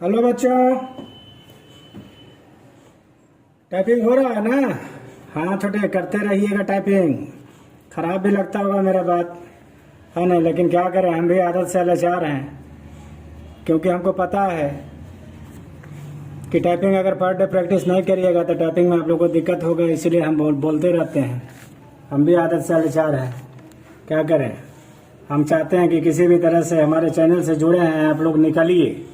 Hello बच्चों, typing हो रहा है ना। हाँ छोटे करते रहिएगा टाइपिंग। खराब भी लगता होगा मेरा बात है ना, लेकिन क्या करें, हम भी आदत से लाचार हैं। क्योंकि हमको पता है कि टाइपिंग अगर पर डे प्रैक्टिस नहीं करिएगा तो टाइपिंग में आप लोगों को दिक्कत होगा, इसलिए हम बोलते रहते हैं। हम भी आदत से लाचार हैं, क्या करें। हम चाहते हैं कि किसी भी तरह से हमारे चैनल से जुड़े हैं आप लोग, निकलिए,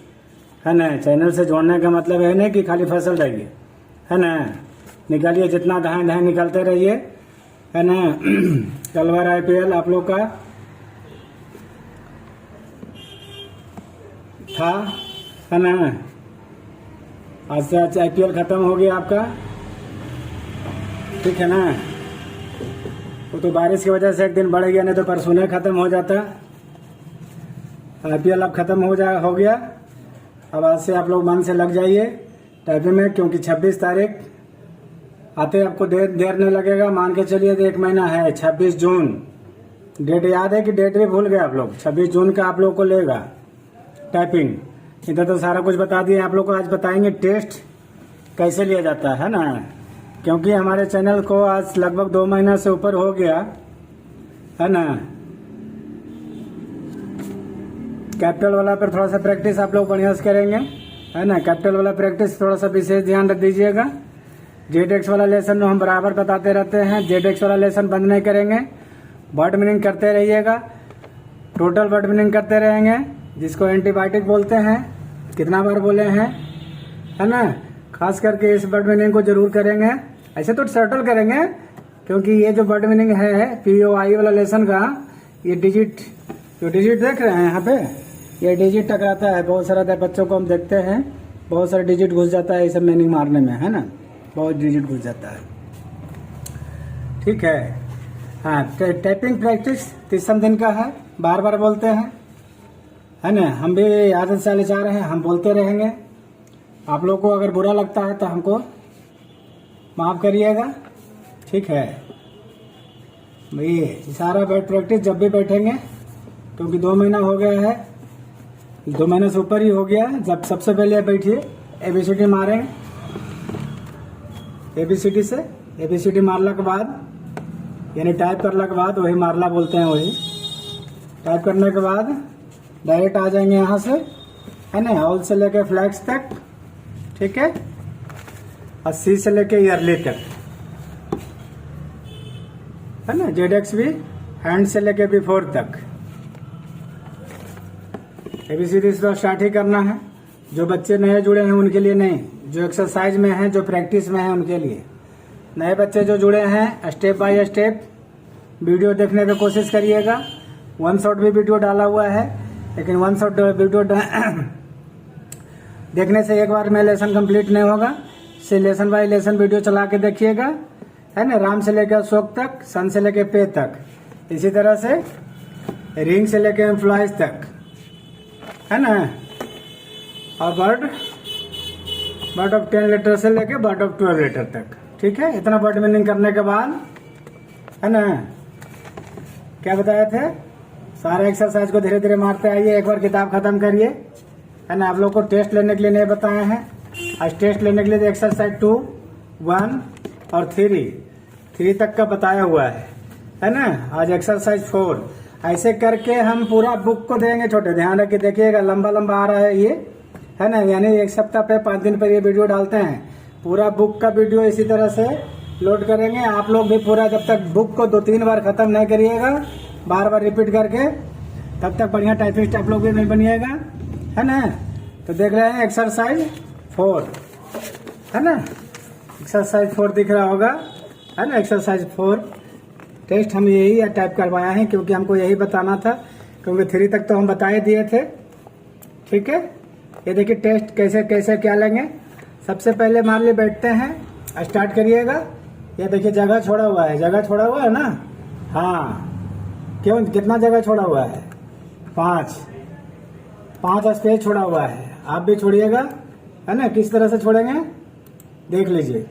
है ना। चैनल से जोड़ने का मतलब है नहीं कि खाली फसल रहिए, है ना। निकालिए, जितना धाएँ धाएँ निकलते रहिए, है ना। कल बार IPL आप लोग का था, है ना। आज से आज IPL खत्म हो गया आपका, ठीक है ना। वो तो बारिश की वजह से एक दिन बढ़ गया, नहीं तो परसों ही खत्म हो जाता। IPL अब खत्म हो गया। अब आज से आप लोग मन से लग जाइए टाइपिंग में, क्योंकि 26 तारीख आते आपको देर नहीं लगेगा। मान के चलिए तो 1 महीना है। 26 जून डेट याद है कि डेट भी भूल गए आप लोग। 26 जून का आप लोग को लेगा टाइपिंग। इधर तो सारा कुछ बता दिए आप लोग को। आज बताएंगे टेस्ट कैसे लिया जाता है ना, क्योंकि हमारे चैनल को आज लगभग 2 महीना से ऊपर हो गया, है ना। कैपिटल वाला पर थोड़ा सा प्रैक्टिस आप लोग बढ़िया से करेंगे, है ना। कैपिटल वाला प्रैक्टिस थोड़ा सा विशेष ध्यान रख दीजिएगा। जेडेक्स वाला लेसन हम बराबर बताते रहते हैं, जेडेक्स वाला लेसन बंद नहीं करेंगे। वर्ड मीनिंग करते रहिएगा, टोटल वर्ड मीनिंग करते रहेंगे, जिसको एंटीबायोटिक बोलते हैं। कितना बार बोले हैं, है ना। खास करके इस वर्ड मीनिंग को जरूर करेंगे। ऐसे तो टोटल करेंगे, क्योंकि ये जो वर्ड मीनिंग है POI वाला लेसन का, ये डिजिट, जो डिजिट देख रहे हैं यहाँ पे, ये डिजिट टकराता है। बहुत सारा बच्चों को हम देखते हैं, बहुत सारा डिजिट घुस जाता है इस सब मीनिंग मारने में, है ना। बहुत डिजिट घुस जाता है, ठीक है। हाँ, टाइपिंग प्रैक्टिस 30 दिन का है, बार बार बोलते हैं, है ना। हम भी आदत से लाचार हैं, हम बोलते रहेंगे। आप लोग को अगर बुरा लगता है तो हमको माफ करिएगा, ठीक है। ये सारा बैठ प्रैक्टिस जब भी बैठेंगे, क्योंकि 2 महीना हो गया है, 2 महीने से ऊपर ही हो गया। जब सबसे पहले बैठिए, ABCD मारेंगे। ABCD से ABCD मारने के बाद, यानी टाइप करने के बाद, वही मारला बोलते हैं, वही टाइप करने के बाद डायरेक्ट आ जाएंगे यहाँ से, है ना। ऑल से लेके फ्लैग्स तक, ठीक है। और C से लेके ईयरली तक, है ना। जेडेक्स भी हैंड से लेके बिफोर तक। ABCD से तो स्टार्ट ही करना है। जो बच्चे नए जुड़े हैं उनके लिए नहीं, जो एक्सरसाइज में हैं, जो प्रैक्टिस में हैं, उनके लिए। नए बच्चे जो जुड़े हैं, स्टेप बाय स्टेप वीडियो देखने की कोशिश करिएगा। 1 शॉट भी वीडियो डाला हुआ है, लेकिन 1 शॉट वीडियो देखने से एक बार में लेसन कंप्लीट नहीं होगा। से लेसन बाय लेसन वीडियो चला के देखिएगा, है ना। राम से लेकर अशोक तक, सन से लेकर पे तक, इसी तरह से रिंग से लेकर एम्प्लॉयज तक, है ना। और वर्ड ऑफ 10 लेटर से लेके वर्ड ऑफ 12 लेटर तक, ठीक है। इतना वर्ड मीनिंग करने के बाद, है ना, क्या बताए थे, सारे एक्सरसाइज को धीरे धीरे मारते आइए। एक बार किताब खत्म करिए, है ना। आप लोग को टेस्ट लेने के लिए नहीं बताए हैं। आज टेस्ट लेने के लिए तो एक्सरसाइज 2, 1 और 3 तक का बताया हुआ है ना। आज एक्सरसाइज 4। ऐसे करके हम पूरा बुक को देंगे। छोटे ध्यान रख के देखिएगा, लंबा लंबा आ रहा है ये, है ना। यानी 1 सप्ताह पे 5 दिन पर ये वीडियो डालते हैं। पूरा बुक का वीडियो इसी तरह से लोड करेंगे। आप लोग भी पूरा, जब तक बुक को 2-3 बार खत्म नहीं करिएगा, बार बार रिपीट करके, तब तक बढ़िया टाइपिस्ट आप लोग भी नहीं बनिएगा, है ना। तो देख रहे हैं एक्सरसाइज 4, है ना। एक्सरसाइज 4 दिख रहा होगा, है ना। एक्सरसाइज 4 टेस्ट हम यही टाइप करवाया है, क्योंकि हमको यही बताना था, क्योंकि 3 तक तो हम बता ही दिए थे, ठीक है। ये देखिए टेस्ट कैसे कैसे क्या लेंगे। सबसे पहले मान ली बैठते हैं, स्टार्ट करिएगा। ये देखिए जगह छोड़ा हुआ है, जगह छोड़ा हुआ है ना। हाँ, क्यों, कितना जगह छोड़ा हुआ है, 5 स्पेस छोड़ा हुआ है। आप भी छोड़िएगा, है ना। किस तरह से छोड़ेंगे देख लीजिए,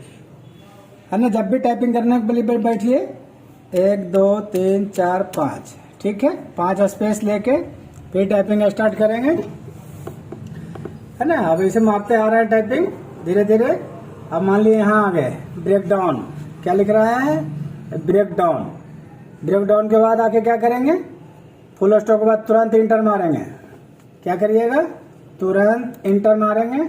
है ना। जब भी टाइपिंग करने के लिए बैठिए, 1 2 3 4 5, ठीक है। 5 स्पेस लेके फिर टाइपिंग स्टार्ट करेंगे। है ना। अब इसे मारते आ रहा है टाइपिंग धीरे धीरे। अब मान लीजिए यहाँ आ गए ब्रेक डाउन, क्या लिख रहा है, ब्रेक डाउन। ब्रेक डाउन के बाद आके क्या करेंगे, फुल स्टॉप के बाद तुरंत इंटर मारेंगे। क्या करिएगा, तुरंत इंटर मारेंगे।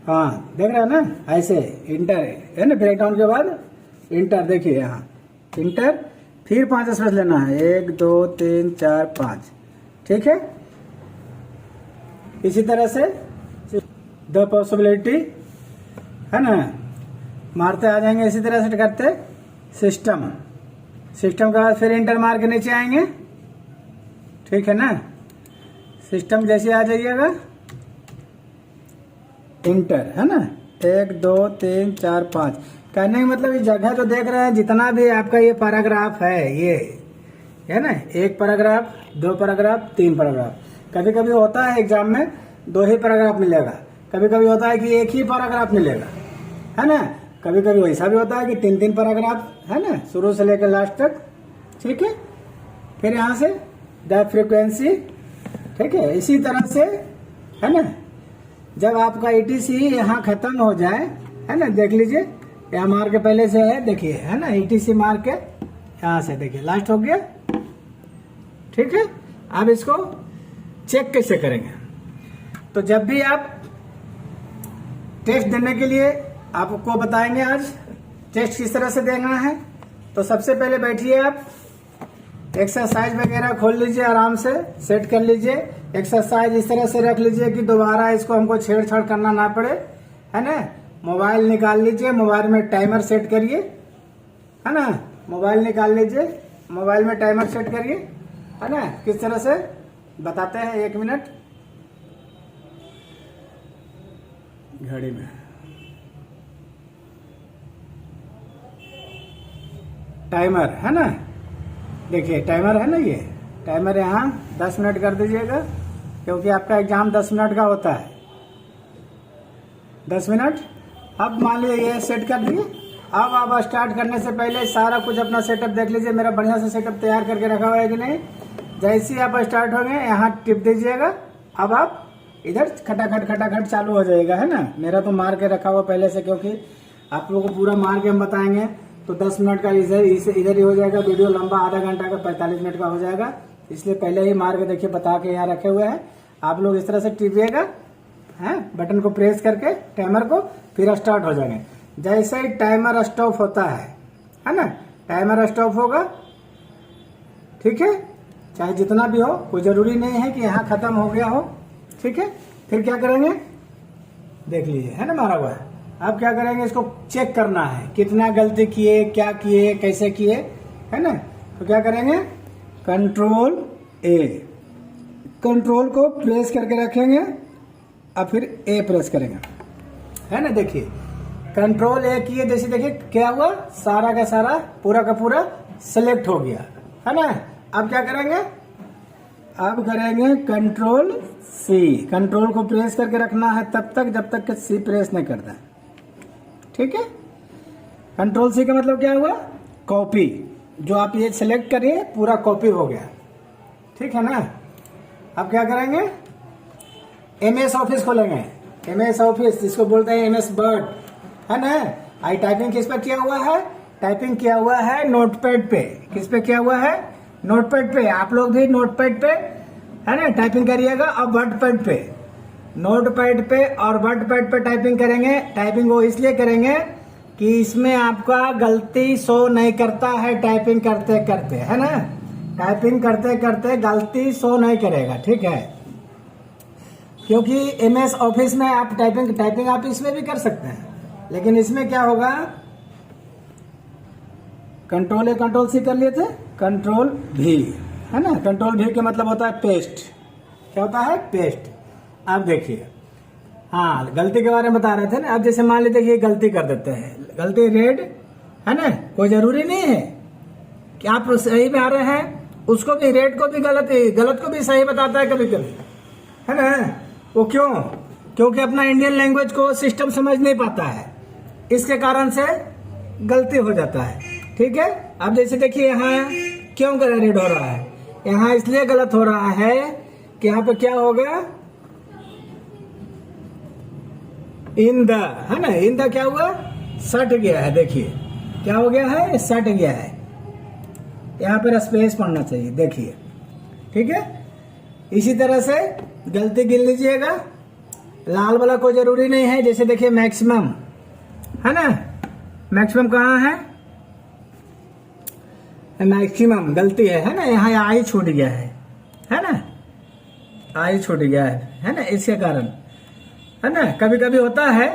हाँ देख रहे हैं ना, ऐसे इंटर है ना, ब्रेक डाउन के बाद इंटर, देखिए यहाँ इंटर, फिर 5 स्पेस लेना है, 1 2 3 4 5, ठीक है। इसी तरह से द पॉसिबिलिटी, है ना, मारते आ जाएंगे इसी तरह से करते। सिस्टम, सिस्टम के बाद फिर इंटर मार के नीचे आएंगे, ठीक है ना। सिस्टम जैसे आ जाइएगा, इंटर, है ना, 1 2 3 4 5। कहने का मतलब ये जगह जो देख रहे हैं, जितना भी आपका ये पैराग्राफ है, ये है ना, 1 पैराग्राफ 2 पैराग्राफ 3 पैराग्राफ। कभी कभी होता है एग्जाम में 2 ही पैराग्राफ मिलेगा, कभी कभी होता है कि 1 ही पैराग्राफ मिलेगा, है ना। कभी कभी वैसा भी होता है कि 3 पैराग्राफ, है ना, शुरू से लेकर लास्ट तक, ठीक है। फिर यहाँ से द फ्रीक्वेंसी, ठीक है। इसी तरह से, है ना, जब आपका ETC यहाँ खत्म हो जाए, है ना, देख लीजिए यहाँ मार के पहले से है, देखिए, है ना, ETC मार के यहाँ से देखिए लास्ट हो गया, ठीक है। अब इसको चेक कैसे करेंगे, तो जब भी आप टेस्ट देने के लिए आपको बताएंगे आज टेस्ट किस तरह से देना है। तो सबसे पहले बैठिए आप, एक्सरसाइज वगैरह खोल लीजिए, आराम से सेट कर लीजिए। एक्सरसाइज इस तरह से रख लीजिए कि दोबारा इसको हमको छेड़छाड़ करना ना पड़े, है ना। मोबाइल निकाल लीजिए, मोबाइल में टाइमर सेट करिए, है ना। मोबाइल निकाल लीजिए, मोबाइल में टाइमर सेट करिए, है ना। किस तरह से बताते हैं, 1 मिनट घड़ी में टाइमर, है ना, देखिए टाइमर है ना, ये टाइमर यहाँ 10 मिनट कर दीजिएगा, क्योंकि आपका एग्जाम 10 मिनट का होता है, 10 मिनट। अब मान लीजिए ये सेट कर दिए। अब आप स्टार्ट करने से पहले सारा कुछ अपना सेटअप देख लीजिए, मेरा बढ़िया से सेटअप तैयार करके रखा हुआ है कि नहीं। जैसे ही आप स्टार्ट होंगे यहाँ टिप दीजिएगा। अब आप इधर खटाखट चालू हो जाएगा, है ना। मेरा तो मार के रखा हुआ पहले से, क्योंकि आप लोगों को पूरा मार के हम बताएंगे तो 10 मिनट का इधर ही हो जाएगा, वीडियो लंबा आधा घंटा का 45 मिनट का हो जाएगा, इसलिए पहले ही मार के देखिए बता के यहाँ रखे हुए हैं। आप लोग इस तरह से टिपिएगा, है, बटन को प्रेस करके टाइमर को, फिर स्टार्ट हो जाएंगे। जैसे ही टाइमर स्टॉप होता है ना, टाइमर स्टॉप होगा, ठीक है, चाहे जितना भी हो, कोई जरूरी नहीं है कि यहाँ खत्म हो गया हो, ठीक है। फिर क्या करेंगे, देख लीजिए, है ना, मारा हुआ है। अब क्या करेंगे, इसको चेक करना है कितना गलती किए, क्या किए, कैसे किए, है ना। तो क्या करेंगे, कंट्रोल A, कंट्रोल को प्रेस करके रखेंगे, अब फिर A प्रेस करेंगे, है ना। देखिए कंट्रोल A किए, जैसे देखिए क्या हुआ, सारा का सारा पूरा का पूरा सिलेक्ट हो गया, है ना। अब क्या करेंगे, अब करेंगे कंट्रोल C, कंट्रोल को प्रेस करके रखना है तब तक जब तक कि C प्रेस नहीं करता, ठीक है। कंट्रोल C का मतलब क्या हुआ, कॉपी, जो आप ये सिलेक्ट करिए पूरा कॉपी हो गया, ठीक है ना। अब क्या करेंगे, MS ऑफिस खोलेंगे, MS ऑफिस जिसको बोलते हैं MS वर्ड, है ना। आई टाइपिंग किस पे किया हुआ है, टाइपिंग किया हुआ है नोटपैड पे। किस पे किया हुआ है, नोटपैड पे। आप लोग भी नोटपैड पे, है ना, टाइपिंग करिएगा। अब वर्डपैड पे, नोटपैड पे और वर्डपैड पे टाइपिंग करेंगे। टाइपिंग वो इसलिए करेंगे कि इसमें आपका गलती शो नहीं करता है, टाइपिंग करते करते, है ना। टाइपिंग करते करते गलती शो नहीं करेगा, ठीक है। क्योंकि MS ऑफिस में आप टाइपिंग आप इसमें भी कर सकते हैं, लेकिन इसमें क्या होगा, कंट्रोल A कंट्रोल C कर लिए थे, कंट्रोल V, है ना। कंट्रोल V का मतलब होता है पेस्ट। क्या होता है, पेस्ट। अब देखिए, हाँ, गलती के बारे में बता रहे थे ना। अब जैसे मान लीजिए ये गलती कर देते हैं, गलती रेड, है ना, कोई जरूरी नहीं है कि आप सही में आ रहे हैं, उसको भी रेड को भी गलत को भी सही बताता है कभी कभी, है ना। वो क्यों, क्योंकि अपना इंडियन लैंग्वेज को सिस्टम समझ नहीं पाता है, इसके कारण से गलती हो जाता है, ठीक है। अब जैसे देखिए यहाँ क्यों रेड हो रहा है, यहाँ इसलिए गलत हो रहा है कि यहाँ पे क्या होगा, इन द, है ना, इन द क्या हुआ, सट गया है, देखिए क्या हो गया है, सट गया है। यहाँ पर स्पेस पढ़ना चाहिए, देखिए, ठीक है। इसी तरह से गलती गिन लीजिएगा, लाल वाला कोई जरूरी नहीं है। जैसे देखिए मैक्सिमम, है ना, मैक्सिमम कहाँ है, मैक्सिमम गलती है ना, यहाँ आई छूट गया है ना, आई छूट गया है ना, इसके कारण, है ना। कभी कभी होता है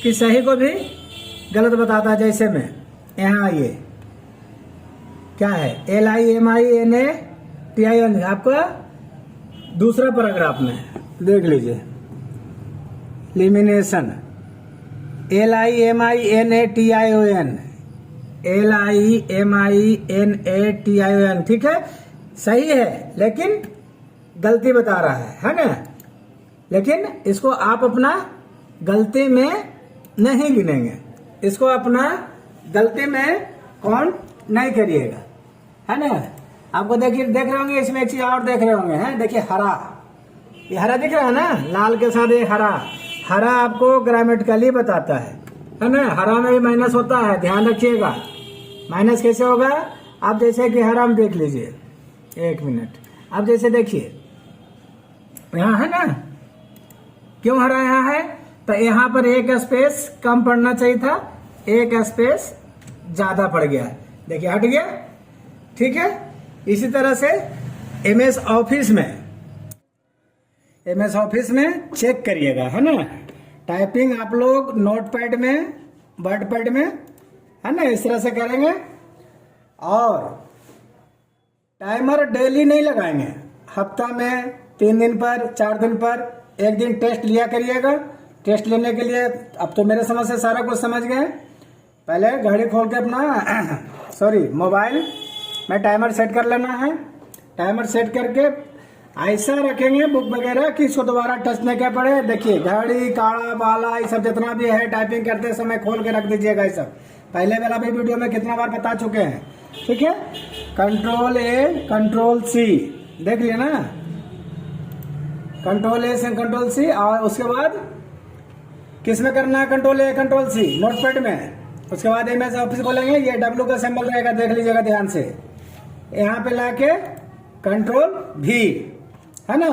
कि सही को भी गलत बताता है। जैसे में यहाँ आइए, क्या है, LIMINATION, आपका दूसरा पैराग्राफ में देख लीजिए, लिमिनेशन, LIMINATION, ठीक है, सही है, लेकिन गलती बता रहा है ना। लेकिन इसको आप अपना गलती में नहीं गिनेंगे, इसको अपना गलती में काउंट नहीं करिएगा, है ना। आपको देखिए, देख रहे होंगे इसमें एक चीज और देख रहे होंगे, हैं, देखिए हरा, ये हरा दिख रहा है ना, लाल के साथ ये हरा, हरा आपको ग्रामेटिकली बताता है ना। हरा में भी माइनस होता है, ध्यान रखिएगा। माइनस कैसे होगा, आप जैसे कि हरा में देख लीजिए, एक मिनट, आप जैसे देखिए यहाँ है ना, क्यों हरा यहाँ है, तो यहाँ पर एक स्पेस कम पड़ना चाहिए था, एक स्पेस ज्यादा पड़ गया, देखिए हट गया, ठीक है। इसी तरह से MS ऑफिस में चेक करिएगा, है ना। टाइपिंग आप लोग नोटपैड में, वर्डपैड में, है ना, इस तरह से करेंगे। और टाइमर डेली नहीं लगाएंगे, हफ्ता में 3 दिन पर, 4 दिन पर, एक दिन टेस्ट लिया करिएगा। टेस्ट लेने के लिए अब तो मेरे समझ से सारा कुछ समझ गए। पहले घड़ी खोल के अपना मोबाइल में टाइमर सेट कर लेना है। टाइमर सेट करके ऐसा रखेंगे बुक वगैरह कि इसको दोबारा टच नहीं कर पड़े। देखिए घड़ी, काड़ा, बाला, ये सब जितना भी है टाइपिंग करते समय खोल के रख दीजिएगा। ये सब पहले वाला भी वीडियो में कितना बार बता चुके हैं, ठीक है। कंट्रोल A, कंट्रोल C, देख लिया ना, कंट्रोल A से कंट्रोल C। और उसके बाद किस में करना है, control A, control C, notepad में। उसके बाद MS ऑफिस खोलेंगे, ये W का सिंबल रहेगा, देख लीजिएगा ध्यान से। यहाँ पे लाके कंट्रोल V, है ना।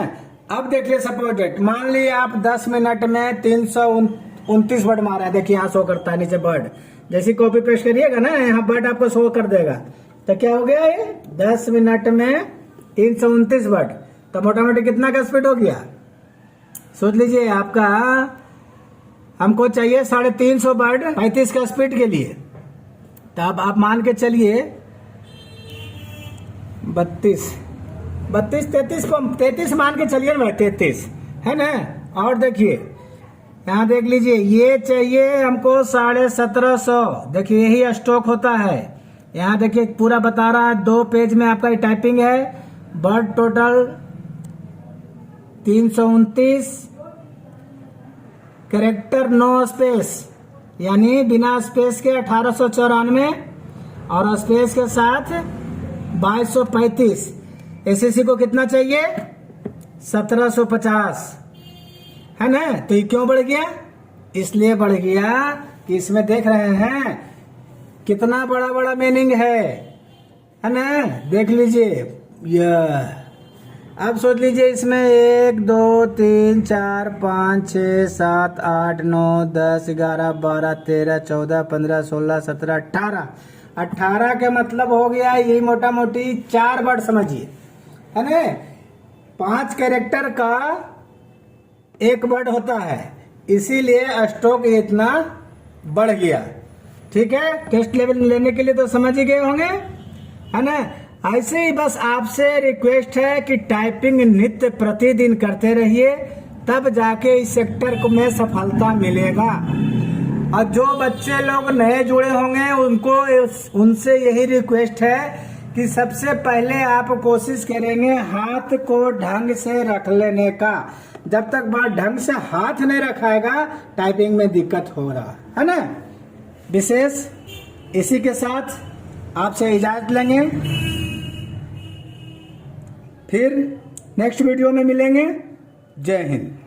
अब देखिए सपोज मान लीजिए आप 10 मिनट में 329 वर्ड मारा है, देखिए यहाँ शो करता है नीचे वर्ड। जैसे कॉपी पेस्ट करिएगा ना, यहाँ वर्ड आपको शो कर देगा। तो क्या हो गया ये 10 मिनट में 329 वर्ड, तो मोटा मोटी कितना का स्पीड हो गया, सोच लीजिए। आपका हमको चाहिए 350 वर्ड 35 का स्पीड के लिए, तो अब आप मान के चलिए 32, 33 मान के चलिए ना, 33 है ना। और देखिए यहाँ देख लीजिए, ये चाहिए हमको 1750, देखिए यही स्टॉक होता है। यहाँ देखिए पूरा बता रहा है, 2 पेज में आपका टाइपिंग है। Word total 329, character no space, यानी बिना स्पेस के 1894, और स्पेस के साथ 2235। SSC को कितना चाहिए, 1750, है ना। तो ये क्यों बढ़ गया, इसलिए बढ़ गया कि इसमें देख रहे हैं कितना बड़ा बड़ा मीनिंग है ना। देख लीजिए यह, अब सोच लीजिए इसमें 1 2 3 4 5 6 7 8 9 10 11 12 13 14 15 16 17 18 के मतलब हो गया ये मोटा मोटी 4 वर्ड समझिए, है ना। 5 कैरेक्टर का 1 वर्ड होता है, इसीलिए स्टॉक इतना बढ़ गया, ठीक है। टेस्ट लेवल लेने के लिए तो समझ ही गए होंगे, है ना। ऐसे ही बस आपसे रिक्वेस्ट है कि टाइपिंग नित्य प्रतिदिन करते रहिए, तब जाके इस सेक्टर को में सफलता मिलेगा। और जो बच्चे लोग नए जुड़े होंगे उनसे यही रिक्वेस्ट है कि सबसे पहले आप कोशिश करेंगे हाथ को ढंग से रख लेने का। जब तक बात ढंग से हाथ नहीं रखाएगा टाइपिंग में दिक्कत हो रहा है ना। विशेष इसी के साथ आपसे इजाजत लेंगे, फिर नेक्स्ट वीडियो में मिलेंगे। जय हिंद।